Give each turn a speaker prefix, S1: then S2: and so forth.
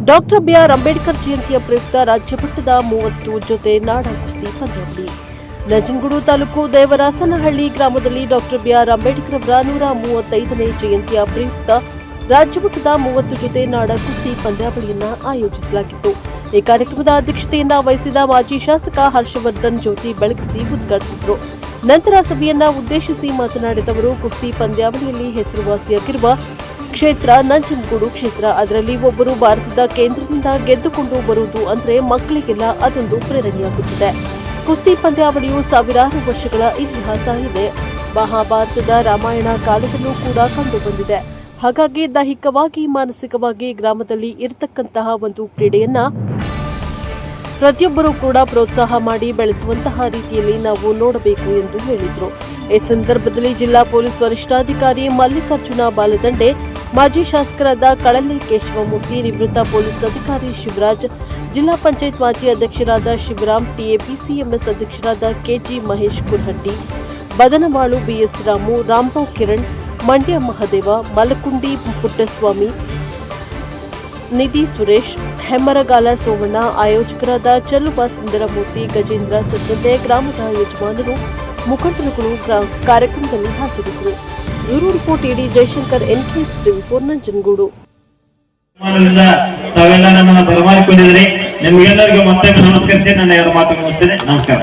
S1: Doctor B R Ambedkar ಜಯಂತಿಯ ಪ್ರಯುಕ್ತ ರಾಜ್ಯಮಟ್ಟದ 30 ಜೊತೆ ನಾಡ ಕುಸ್ತಿ ಪಂದ್ಯಾವಳಿ. ನಂಜನಗೂಡು ತಾಲೂಕು ದೇವರಾಸನಹಳ್ಳಿ ಗ್ರಾಮದಲ್ಲಿ ಡಾಕ್ಟರ್ ಬಿಆರ್ ಅಂಬೇಡ್ಕರ್ ಅವರ 135ನೇ ಜಯಂತಿಯ ಪ್ರಯುಕ್ತ ರಾಜ್ಯಮಟ್ಟದ 30 ಜೊತೆ ನಾಡ ಕುಸ್ತಿ ಪಂದ್ಯಾವಳಿಯನ್ನು ಆಯೋಜಿಸಲಾಗಿತ್ತು. ಈ ಕಾರ್ಯಕ್ರಮದ ಅಧ್ಯಕ್ಷತೆಯನ್ನ ವಹಿಸಿದ ಮಾಜಿ ಶಾಸಕ ಹರ್ಷವರ್ಧನ್ ಜ್ಯೋತಿ ಬೆಳಗಿಸಿ ಉದ್ಘಾಟಿಸಿದರು. ನಂತರ ಸಭೆಯನ್ನ ಉದ್ದೇಶಿಸಿ ಮಾತನಾಡಿದವರು, ಕುಸ್ತಿ ಪಂದ್ಯಾವಳಿಯಲ್ಲಿ ಹೆಸರುವಾಸಿಯಾಗಿರುವ ಕ್ಷೇತ್ರ ನಂಜನಗೂಡು ಕ್ಷೇತ್ರ. ಅದರಲ್ಲಿ ಒಬ್ಬರು ಭಾರತದ ಕೇಂದ್ರದಿಂದ ಗೆದ್ದುಕೊಂಡು ಬರುವುದು ಅಂದ್ರೆ ಮಕ್ಕಳಿಗೆಲ್ಲ ಅದೊಂದು ಪ್ರೇರಣೆಯಾಗುತ್ತದೆ. ಕುಸ್ತಿ ಪಂದ್ಯಾವಳಿಯು ಸಾವಿರಾರು ವರ್ಷಗಳ ಇತಿಹಾಸ ಇದೆ. ಮಹಾಭಾರತದ ರಾಮಾಯಣ ಕಾಲದಲ್ಲೂ ಕೂಡ ಕಂಡು ಬಂದಿದೆ. ಹಾಗಾಗಿ ದೈಹಿಕವಾಗಿ ಮಾನಸಿಕವಾಗಿ ಗ್ರಾಮದಲ್ಲಿ ಇರತಕ್ಕಂತಹ ಒಂದು ಕ್ರೀಡೆಯನ್ನ ಪ್ರತಿಯೊಬ್ಬರೂ ಕೂಡ ಪ್ರೋತ್ಸಾಹ ಮಾಡಿ ಬೆಳೆಸುವಂತಹ ರೀತಿಯಲ್ಲಿ ನಾವು ನೋಡಬೇಕು ಎಂದು ಹೇಳಿದರು. ಈ ಸಂದರ್ಭದಲ್ಲಿ ಜಿಲ್ಲಾ ಪೊಲೀಸ್ ವರಿಷ್ಠಾಧಿಕಾರಿ ಮಲ್ಲಿಕಾರ್ಜುನ ಬಾಲದಂಡೆ, ಮಾಜಿ ಶಾಸಕರಾದ ಕಳಲೆ ಕೇಶವಮೂರ್ತಿ, ನಿವೃತ್ತ ಪೊಲೀಸ್ ಅಧಿಕಾರಿ ಶಿವರಾಜ್, ಜಿಲ್ಲಾ ಪಂಚಾಯತ್ ಮಾಜಿ ಅಧ್ಯಕ್ಷರಾದ ಶಿವರಾಮ್, ಟಿಎಪಿಸಿಎಂಎಸ್ ಅಧ್ಯಕ್ಷರಾದ ಕೆಜಿ ಮಹೇಶ್ ಕುರ್ಹಟ್ಟಿ, ಬದನಮಾಳು ಬಿಎಸ್ ರಾಮು, ರಾಂಭವ್ ಕಿರಣ್, ಮಂಡ್ಯ ಮಹದೇವ, ಮಲಕುಂಡಿ ಪುಟ್ಟಸ್ವಾಮಿ, ನಿಧಿ ಸುರೇಶ್, ಹೆಮ್ಮರಗಾಲ ಸೋಮಣ್ಣ, ಆಯೋಜಕರಾದ ಚಲ್ಲುವ ಸುಂದರಮೂರ್ತಿ, ಗಜೇಂದ್ರ ಸೇರಿದಂತೆ ಗ್ರಾಮದ ಯಜಮಾನರು, ಮುಖಂಡರುಗಳು ಕಾರ್ಯಕ್ರಮದಲ್ಲಿ ಹಾಜರಿದ್ದರು. ಬ್ಯೂರೋ ರಿಪೋರ್ಟ್ ಇಡಿ ಜಯಶಂಕರ್, NKS ಟಿವಿ4 ನಂಜನಗೂಡು.
S2: ತಾವೆಲ್ಲ ನಮ್ಮನ್ನು ಬರಮಾಡಿಕೊಂಡಿದ್ರಿ. ನಿಮಗೆಲ್ಲರಿಗೂ ಮತ್ತೆ ನಮಸ್ಕರಿಸಿ ನನ್ನ ಎರಡು ಮಾತು ಮುಗಿಸ್ತೇನೆ. ನಮಸ್ಕಾರ.